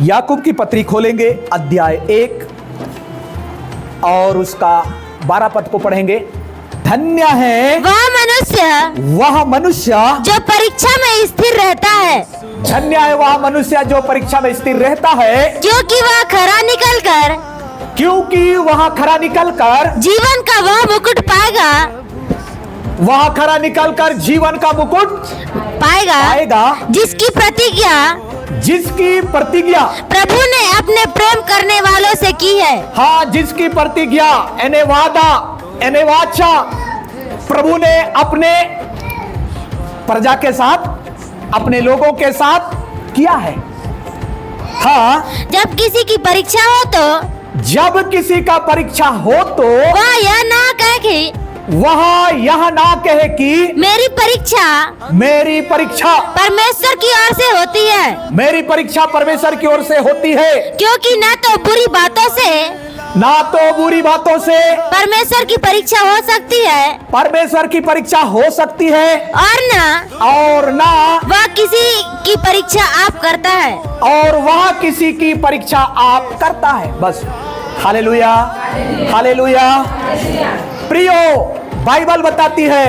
याकूब की पत्री खोलेंगे, अध्याय 1 और उसका 12 पद को पढ़ेंगे। धन्य है वह मनुष्य जो परीक्षा में स्थिर रहता है, धन्य है वह मनुष्य जो परीक्षा में स्थिर रहता है, क्योंकि वह खरा निकल कर जीवन का वह मुकुट पाएगा। वह खरा निकल कर जीवन का मुकुट पाएगा, जिसकी प्रतिज्ञा प्रभु ने अपने प्रेम करने वालों से की है। हाँ, जिसकी प्रतिज्ञा यानी वादा यानी वाचा प्रभु ने अपने प्रजा के साथ, अपने लोगों के साथ किया है। हाँ, जब किसी की परीक्षा हो तो जब किसी का परीक्षा हो तो वह यह ना कहे कि मेरी परीक्षा परमेश्वर की ओर से होती है, मेरी परीक्षा परमेश्वर की ओर से होती है, क्योंकि न तो बुरी बातों से परमेश्वर की परीक्षा हो सकती है, परमेश्वर की परीक्षा हो सकती है, और ना वह किसी की परीक्षा आप करता है, और वह किसी की परीक्षा आप करता है। बस हालेलुया, हालेलुया। प्रियो, बाइबल बताती है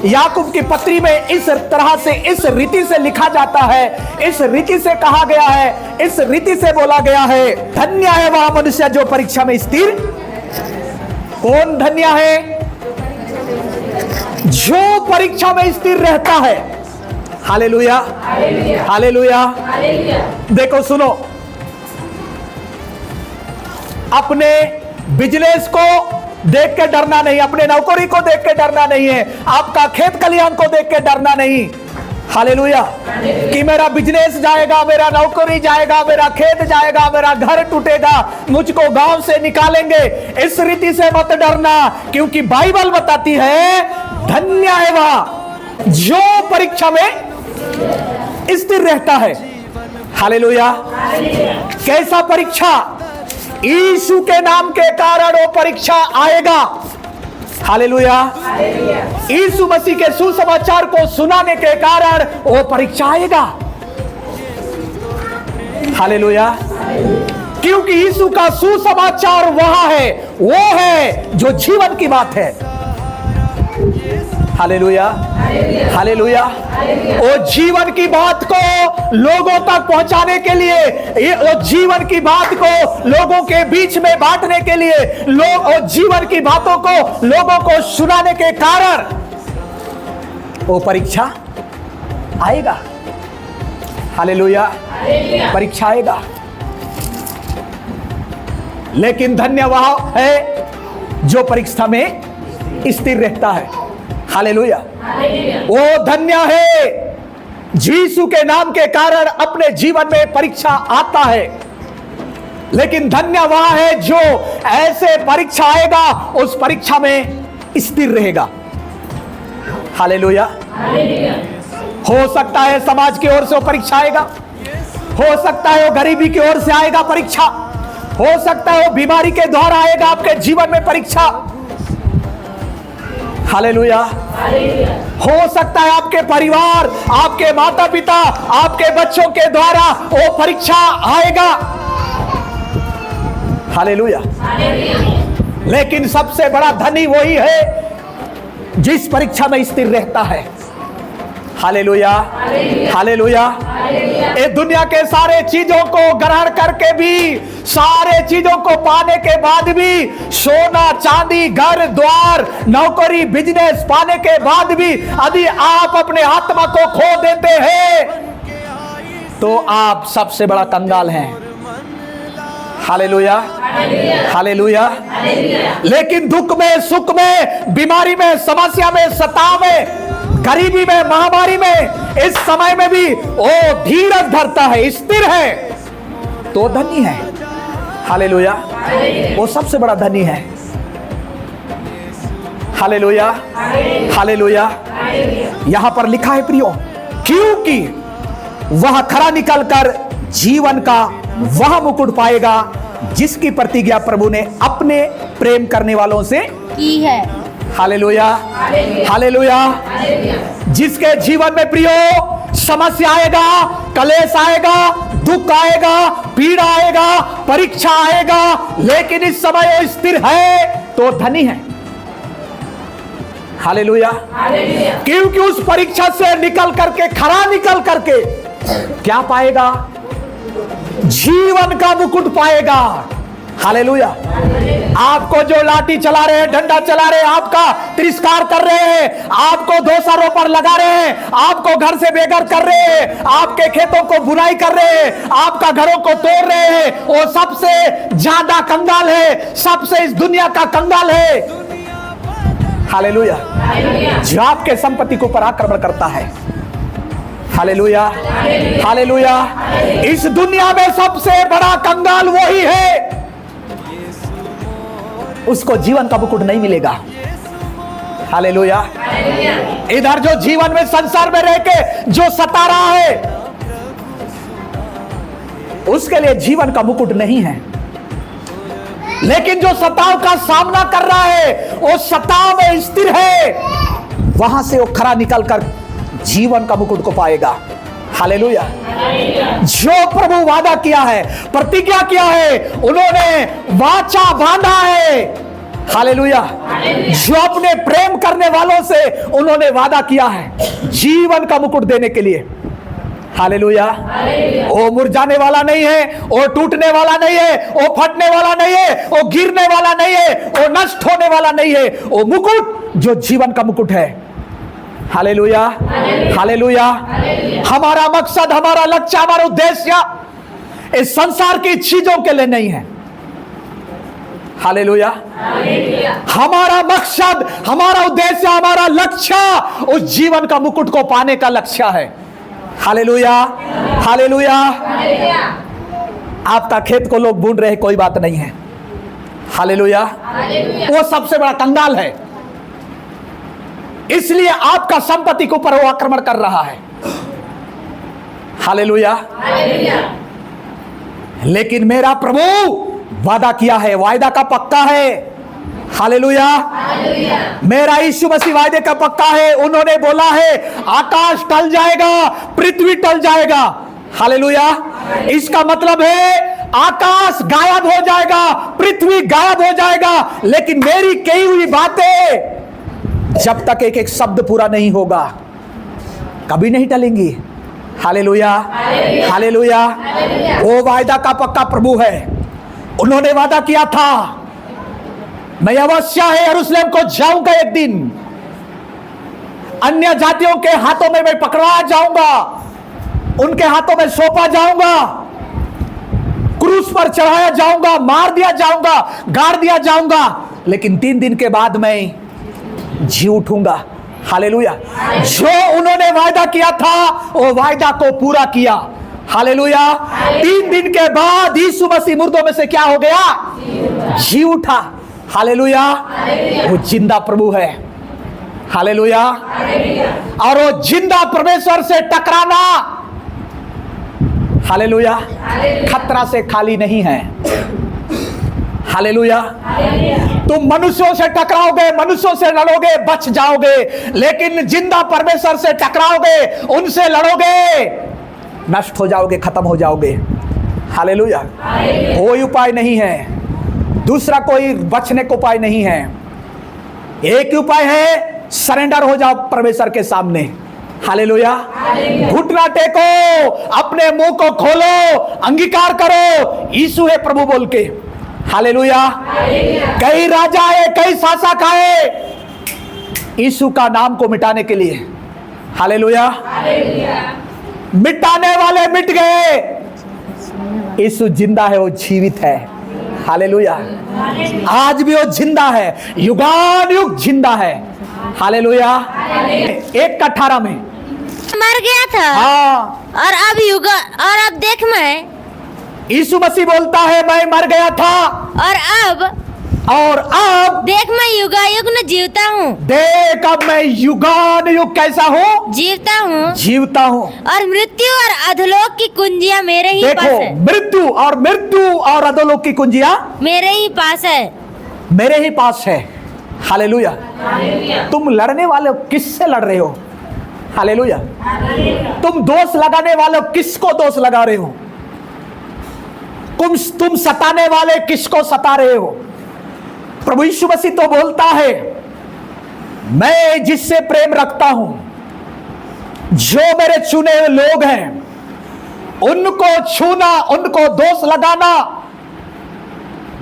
याकूब की पत्री में इस तरह से, इस रीति से लिखा जाता है, इस रीति से कहा गया है, इस रीति से बोला गया है, धन्य है वह मनुष्य जो परीक्षा में स्थिर। कौन धन्य है? जो परीक्षा में स्थिर रहता है। Hallelujah, hallelujah. देखो, सुनो, अपने बिजनेस को देख के डरना नहीं, अपने नौकरी को देख के डरना नहीं है, आपका खेत खलिहान को देख के डरना नहीं। हालेलुया। कि मेरा बिजनेस जाएगा, मेरा नौकरी जाएगा, मेरा खेत जाएगा, मेरा घर टूटेगा, मुझको गांव से निकालेंगे, इस रीति से मत डरना, क्योंकि बाइबल बताती है धन्य है वह जो परीक्षा में स्थिर रहता है। हालेलुया। कैसा परीक्षा? यीशु के नाम के कारण वो परीक्षा आएगा। हालेलुया। यीशु मसीह के सुसमाचार को सुनाने के कारण वो परीक्षा आएगा। हालेलुया। क्योंकि यीशु का सुसमाचार वह है, वो है जो जीवन की बात है। Hallelujah, hallelujah. वो जीवन की बात को लोगों तक पहुंचाने के लिए, वो जीवन की बात को लोगों के बीच में बांटने के लिए, वो जीवन की बातों को लोगों को सुनाने के कारण वो परीक्षा आएगा। हालेलुया। परीक्षा आएगा, लेकिन धन्य वह है जो परीक्षा में स्थिर रहता है। हालेलुया। वो धन्य है यीशु के नाम के कारण अपने जीवन में परीक्षा आता है, लेकिन धन्य वह है जो ऐसे परीक्षा आएगा उस परीक्षा में स्थिर रहेगा। हालेलुया। हो सकता है समाज की ओर से वो परीक्षा आएगा, हो सकता है वो गरीबी की ओर से आएगा परीक्षा, हो सकता है वो बीमारी के द्वारा आएगा आपके जीवन में परीक्षा। हालेलुया। हो सकता है आपके परिवार, आपके माता पिता, आपके बच्चों के द्वारा वो परीक्षा आएगा। हालेलुया। लेकिन सबसे बड़ा धनी वही है जिस परीक्षा में स्थिर रहता है। Hallelujah, hallelujah. ये दुनिया के सारे चीजों को ग्रहण करके भी, सारे चीजों को पाने के बाद भी, सोना चांदी घर द्वार नौकरी बिजनेस पाने के बाद भी यदि आप अपने आत्मा को खो देते हैं तो आप सबसे बड़ा कंगाल हैं। Hallelujah, hallelujah. लेकिन दुख में, सुख में, बीमारी में, समस्या में, सताव में, गरीबी में, महामारी में, इस समय में भी वो धीरज धरता है, स्थिर है, तो धनी है। हालेलुया। वो सबसे बड़ा धनी है। Hallelujah, hallelujah. यहां पर लिखा है प्रियो, क्योंकि वह खरा निकलकर जीवन का वह मुकुट पाएगा जिसकी प्रतिज्ञा प्रभु ने अपने प्रेम करने वालों से की है। Hallelujah, hallelujah. जिसके जीवन में प्रियो समस्या आएगा, कलेश आएगा, दुख आएगा, पीड़ा आएगा, परीक्षा आएगा, लेकिन इस समय वो स्थिर है तो धनी है। हालेलुया। क्योंकि उस परीक्षा से निकल करके, खरा निकल करके क्या पाएगा? जीवन का मुकुट पाएगा। हालेलुया। आपको जो लाठी चला रहे हैं, डंडा चला रहे हैं, आपका तिरस्कार कर रहे हैं, आपको दोषारोपण लगा रहे हैं, आपको घर से बेघर कर रहे हैं, आपके खेतों को बुराई कर रहे हैं, आपका घरों को तोड़ रहे हैं, वो सबसे ज्यादा कंगाल है, सबसे इस दुनिया का कंगाल है। हालेलुया। जो आपके संपत्ति के ऊपर आक्रमण करता है। Hallelujah, hallelujah. इस दुनिया में सबसे बड़ा कंगाल वही है, उसको जीवन का मुकुट नहीं मिलेगा। हालेलुया। इधर जो जीवन में, संसार में रह के जो सता रहा है, उसके लिए जीवन का मुकुट नहीं है। लेकिन जो सताव का सामना कर रहा है, वो सताव में स्थिर है, वहां से वो खरा निकलकर जीवन का मुकुट को पाएगा। हालेलुया। जो प्रभु वादा किया है, प्रतिज्ञा किया है, उन्होंने वाचा बांधा है। हालेलुया। जो अपने प्रेम करने वालों से उन्होंने वादा किया है जीवन का मुकुट देने के लिए। हालेलुया। वो मुरझाने वाला नहीं है, वो टूटने वाला नहीं है, वो फटने वाला नहीं है, वो गिरने वाला नहीं है, वो नष्ट होने वाला नहीं है। वो मुकुट जो जीवन का मुकुट है। Hallelujah, hallelujah. हमारा मकसद, हमारा लक्ष्य, हमारा उद्देश्य इस संसार की चीजों के लिए नहीं है। हालेलुया। हमारा मकसद, हमारा उद्देश्य, हमारा लक्ष्य उस जीवन का मुकुट को पाने का लक्ष्य है। Hallelujah, hallelujah. आपका खेत को लोग बूंद रहे, कोई बात नहीं है। हालेलुया। वो सबसे बड़ा कंगाल है, इसलिए आपका संपत्ति के ऊपर वो आक्रमण कर रहा है। हालेलुया। लेकिन मेरा प्रभु वादा किया है, वायदा का पक्का है। हालेलुया। मेरा यीशु मसीह वायदे का पक्का है। उन्होंने बोला है आकाश टल जाएगा, पृथ्वी टल जाएगा। हालेलुया। इसका मतलब है आकाश गायब हो जाएगा, पृथ्वी गायब हो जाएगा, लेकिन मेरी कही हुई बातें जब तक एक एक शब्द पूरा नहीं होगा कभी नहीं टलेंगी। Hallelujah, hallelujah. वो वायदा का पक्का प्रभु है। उन्होंने वादा किया था मैं अवश्य है यरूशलेम को जाऊंगा, एक दिन अन्य जातियों के हाथों में मैं पकड़ाया जाऊंगा, उनके हाथों में सौंपा जाऊंगा, क्रूस पर चढ़ाया जाऊंगा, मार दिया जाऊंगा, गाड़ दिया जाऊंगा, लेकिन 3 दिन के बाद मैं जी उठूंगा। हालेलुया। जो उन्होंने वायदा किया था वो वायदा को पूरा किया। हालेलुया। 3 दिन के बाद यीशु मसीह मुर्दों में से क्या हो गया? जी उठा। हालेलुया। वो जिंदा प्रभु है। हालेलुया। और वो जिंदा परमेश्वर से टकराना, हालेलुया, खतरा से खाली नहीं है। हालेलुया। तुम मनुष्यों से टकराओगे, मनुष्यों से लड़ोगे, बच जाओगे, लेकिन जिंदा परमेश्वर से टकराओगे, उनसे लड़ोगे, नष्ट हो जाओगे, खत्म हो जाओगे। हालेलुया। कोई उपाय नहीं है, दूसरा कोई बचने को उपाय नहीं है। एक ही उपाय है, सरेंडर हो जाओ परमेश्वर के सामने। हालेलुया। घुटना टेको, अपने मुंह को खोलो, अंगीकार करो यीशु है प्रभु बोल के। हालेलुया। कई राजा आए, कई शासक आए यीशु का नाम को मिटाने के लिए। हालेलुया। मिटाने वाले मिट गए, यीशु जिंदा है, वो जीवित है। हालेलुया। आज भी वो जिंदा है, युगान युग जिंदा है। हालेलुया। 1:18 में मर गया था। हाँ। और अब देख मैं, यीशु मसीह बोलता है मैं मर गया था और अब देख मैं युगायुग न जीवता हूँ। देख अब मैं युगान युग कैसा हूँ? जीवता हूँ। और मृत्यु और अधोलोक की कुंजियां मेरे ही पास है। मृत्यु और अधोलोक की कुंजियां मेरे ही पास है। हालेलुया। तुम लड़ने वाले हो, किससे लड़ रहे हो? हालेलुया। तुम दोष लगाने वाले किसको दोष लगा रहे हो? तुम सताने वाले किसको सता रहे हो? प्रभु यीशु मसीह तो बोलता है, मैं जिससे प्रेम रखता हूं, जो मेरे चुने हुए लोग हैं, उनको छूना, उनको दोष लगाना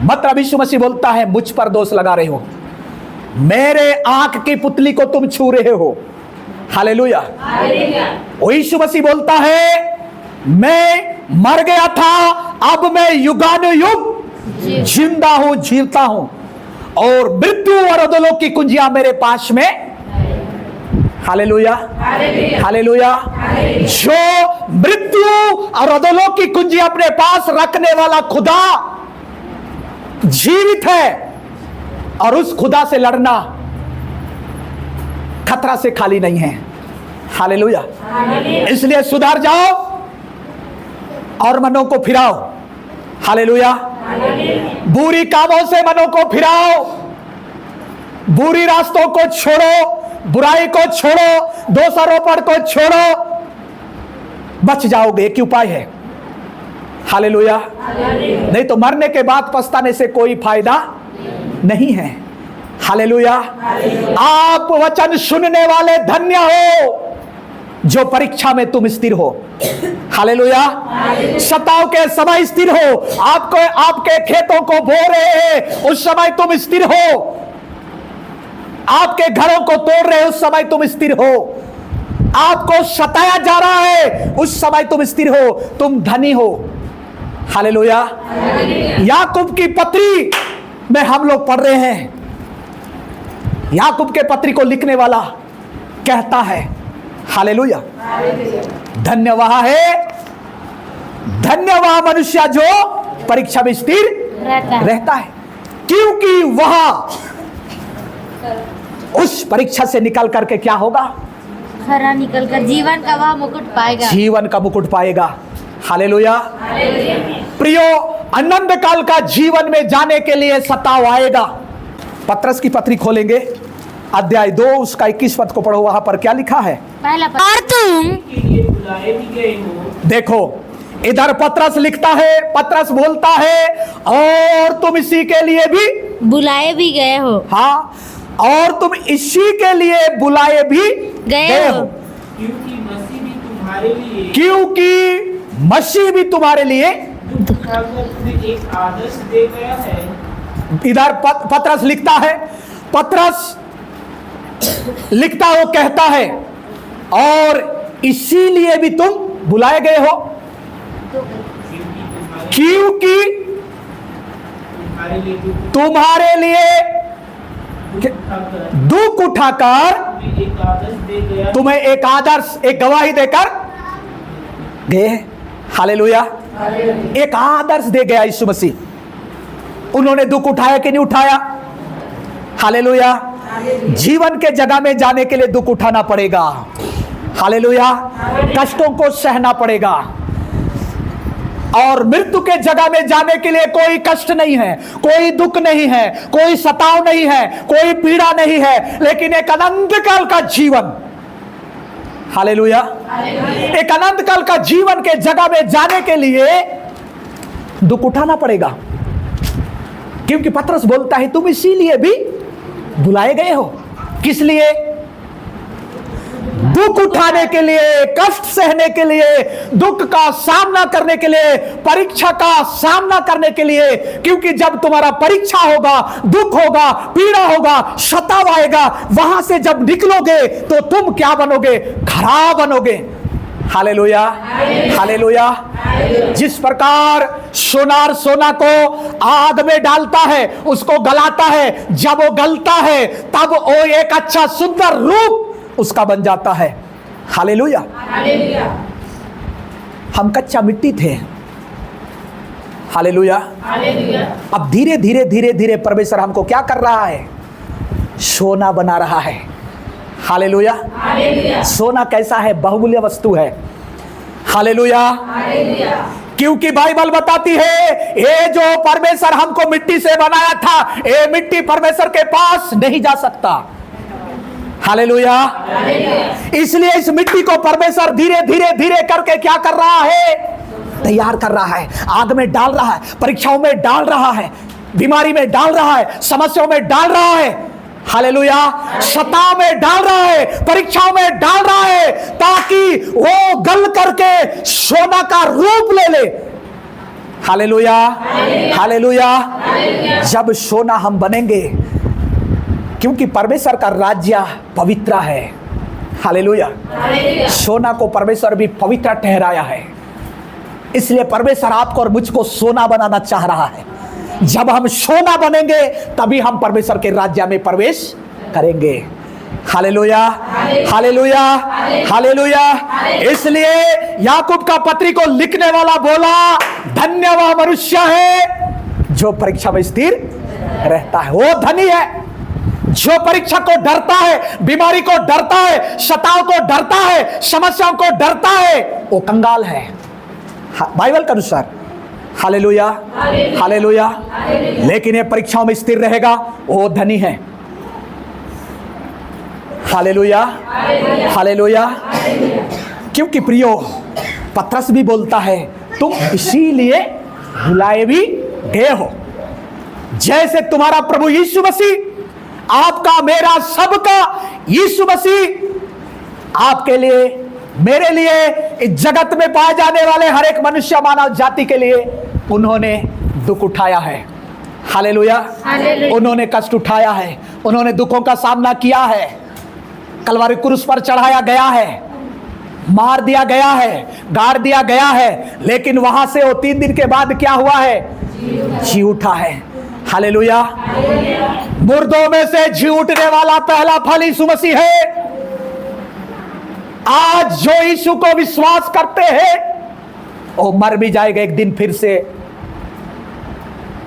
मत। प्रभु यीशु मसीह बोलता है, मुझ पर दोष लगा रहे हो, मेरे आंख की पुतली को तुम छू रहे हो। हालेलुया। यीशु मसीह बोलता है, मैं मर गया था, अब मैं युगानुयुग जिंदा हूं, जीवता हूं, और मृत्यु और अधोलोक की कुंजियां मेरे पास में। Hallelujah, hallelujah. जो मृत्यु और अधोलोक की कुंजी अपने पास रखने वाला खुदा जीवित है, और उस खुदा से लड़ना खतरा से खाली नहीं है। हालेलुया। इसलिए सुधार जाओ और मनों को फिराओ। हालेलुया। बुरी कामों से मनों को फिराओ, बुरी रास्तों को छोड़ो, बुराई को छोड़ो, दोषारोपण को छोड़ो, बच जाओगे। एक उपाय है। हालेलुया। नहीं तो मरने के बाद पछताने से कोई फायदा नहीं है। हालेलुया। आप वचन सुनने वाले धन्य हो जो परीक्षा में तुम स्थिर हो। हालेलुया। सताव के समय स्थिर हो, आपको आपके खेतों को बो रहे हैं, उस समय तुम स्थिर हो। आपके घरों को तोड़ रहे हैं, उस समय तुम स्थिर हो। आपको सताया जा रहा है, उस समय तुम स्थिर हो, तुम धनी हो। हालेलुया। याकूब की पत्री में हम लोग पढ़ रहे हैं, याकूब के पत्री को लिखने वाला कहता है, हालेलुया, धन्य वह है, धन्य वह मनुष्य जो परीक्षा में स्थिर रहता है, क्योंकि वह उस परीक्षा से निकल करके क्या होगा? खरा निकल कर जीवन का वह मुकुट पाएगा। जीवन का मुकुट पाएगा। हालेलुया। प्रियो, अनंत काल का जीवन में जाने के लिए सताव आएगा। पत्रस की पत्री खोलेंगे, अध्याय 2 उसका 21 पद को पढ़ो। वहां पर क्या लिखा है? पहला पद, और तुम देखो, इधर पत्रस लिखता है, पत्रस बोलता है, और तुम इसी के लिए भी बुलाए भी गए हो। हाँ, और तुम इसी के लिए बुलाए भी गए हो, क्योंकि मसीह भी तुम्हारे लिए, क्योंकि मसीह भी तुम्हारे लिए एक आदर्श दे गया है। इधर पत्रस लिखता है, पत्रस लिखता हो, कहता है, और इसीलिए भी तुम बुलाए गए हो, क्योंकि तुम्हारे लिए दुख उठाकर तुम्हें एक आदर्श, एक गवाही देकर गए। हालेलुया। एक आदर्श दे गया यीशु मसीह। उन्होंने दुख उठाया कि नहीं उठाया? हालेलुया। जीवन के जगह में जाने के लिए दुख उठाना पड़ेगा। हालेलुया। कष्टों को सहना पड़ेगा, और मृत्यु के जगह में जाने के लिए कोई कष्ट नहीं है, कोई दुख नहीं है, कोई सताव नहीं है, कोई पीड़ा नहीं है, लेकिन एक अनंत काल का जीवन। हालेलुया। एक अनंत काल का जीवन के जगह में जाने के लिए दुख उठाना पड़ेगा, क्योंकि पत्रस बोलता है, तुम इसीलिए भी बुलाए गए हो। किस लिए? दुख उठाने के लिए, कष्ट सहने के लिए, दुख का सामना करने के लिए, परीक्षा का सामना करने के लिए। क्योंकि जब तुम्हारा परीक्षा होगा, दुख होगा, पीड़ा होगा, सताव आएगा, वहां से जब निकलोगे तो तुम क्या बनोगे? खरा बनोगे। Hallelujah, hallelujah. जिस प्रकार सोनार सोना को आग में डालता है, उसको गलाता है, जब वो गलता है तब वो एक अच्छा सुंदर रूप उसका बन जाता है। हालेलुया। हम कच्चा मिट्टी थे। हालेलुया। अब धीरे धीरे धीरे धीरे परमेश्वर हमको क्या कर रहा है? सोना बना रहा है। हालेलुया। सोना कैसा है? बहुमूल्य वस्तु है। हालेलुया। क्योंकि बाइबल बताती है, ये जो परमेश्वर हमको मिट्टी से बनाया था, ये मिट्टी परमेश्वर के पास नहीं जा सकता। हालेलुया। इसलिए इस मिट्टी को परमेश्वर धीरे धीरे धीरे करके क्या कर रहा है? तैयार कर रहा है, आग में डाल रहा है, परीक्षाओं में डाल रहा है, बीमारी में डाल रहा है, समस्याओं में डाल रहा है, हालेलुया, सताव में डाल रहा है, परीक्षाओं में डाल रहा है, ताकि वो गल करके सोना का रूप ले ले। Hallelujah, hallelujah. जब सोना हम बनेंगे, क्योंकि परमेश्वर का राज्य पवित्र है। हालेलुया। सोना को परमेश्वर भी पवित्र ठहराया है, इसलिए परमेश्वर आपको और मुझको सोना बनाना चाह रहा है। जब हम सोना बनेंगे तभी हम परमेश्वर के राज्य में प्रवेश करेंगे। Hallelujah, hallelujah, hallelujah. इसलिए याकूब का पत्री को लिखने वाला बोला, धन्य वह मनुष्य है जो परीक्षा में स्थिर रहता है। वो धनी है जो परीक्षा को डरता है, बीमारी को डरता है, सताव को डरता है, समस्याओं को डरता है, वो कंगाल है बाइबल के अनुसार। Hallelujah, hallelujah. लेकिन ये परीक्षाओं में स्थिर रहेगा, वो धनी है। Hallelujah, hallelujah. क्योंकि प्रियो, पत्रस भी बोलता है, तुम इसीलिए बुलाए भी गए हो, जैसे तुम्हारा प्रभु यीशु मसीह, आपका, मेरा, सबका यीशु मसीह आपके लिए, मेरे लिए, इस जगत में पाए जाने वाले हर एक मनुष्य मानव जाति के लिए उन्होंने दुख उठाया है। हालेलुया। उन्होंने कष्ट उठाया है, उन्होंने दुखों का सामना किया है, कलवारी क्रूस पर चढ़ाया गया है, मार दिया गया है, गाड़ दिया गया है, लेकिन वहां से वो 3 दिन के बाद क्या हुआ है? जी उठा है। हालेलुया। मुर्दों में से जी उठने वाला पहला फल यीशु मसीह है। आज जो यीशु को विश्वास करते हैं, वो मर भी जाएगा एक दिन, फिर से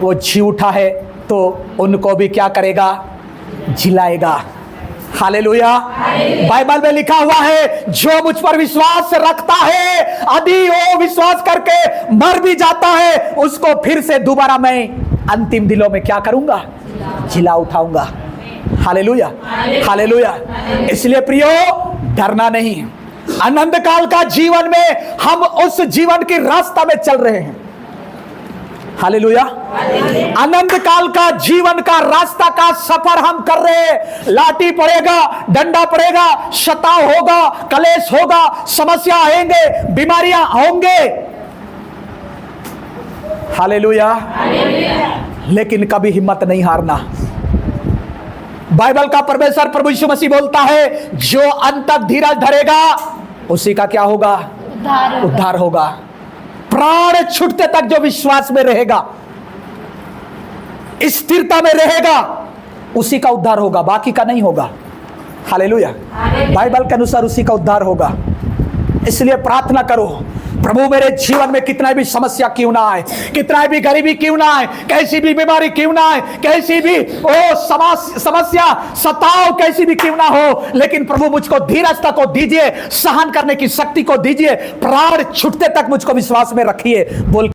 वो जी उठा है तो उनको भी क्या करेगा? जिलाएगा। हालेलुया। बाइबल में लिखा हुआ है, जो मुझ पर विश्वास रखता है, यदि वो विश्वास करके मर भी जाता है, उसको फिर से दोबारा मैं अंतिम दिनों में क्या करूंगा? जिला उठाऊंगा। Hallelujah, hallelujah. इसलिए प्रियो, डरना नहीं। अनंत काल का जीवन में हम उस जीवन की रास्ता में चल रहे हैं। हालेलुया। अनंत काल का जीवन का रास्ता का सफर हम कर रहे हैं। लाठी पड़ेगा, डंडा पड़ेगा, सताव होगा, कलेश होगा, समस्या आएंगे, बीमारियां होंगे। हालेलुया। लेकिन कभी हिम्मत नहीं हारना। बाइबल का परमेश्वर प्रभु यीशु मसीह बोलता है, जो अंत तक धीरज धरेगा उसी का क्या होगा? उद्धार होगा। प्राण छूटते तक जो विश्वास में रहेगा, स्थिरता में रहेगा, उसी का उद्धार होगा, बाकी का नहीं होगा। हालेलुया। बाइबल के अनुसार उसी का उद्धार होगा। इसलिए प्रार्थना करो, प्रभु मेरे जीवन में कितना भी समस्या क्यों ना आए, कितना भी गरीबी क्यों ना आए, कैसी भी बीमारी क्यों ना आए, कैसी भी समस्या सताव कैसी भी क्यों ना हो, लेकिन प्रभु मुझको धीरजता को दीजिए, सहन करने की शक्ति को दीजिए, प्राण छूटते तक मुझको विश्वास में रखिए। बोल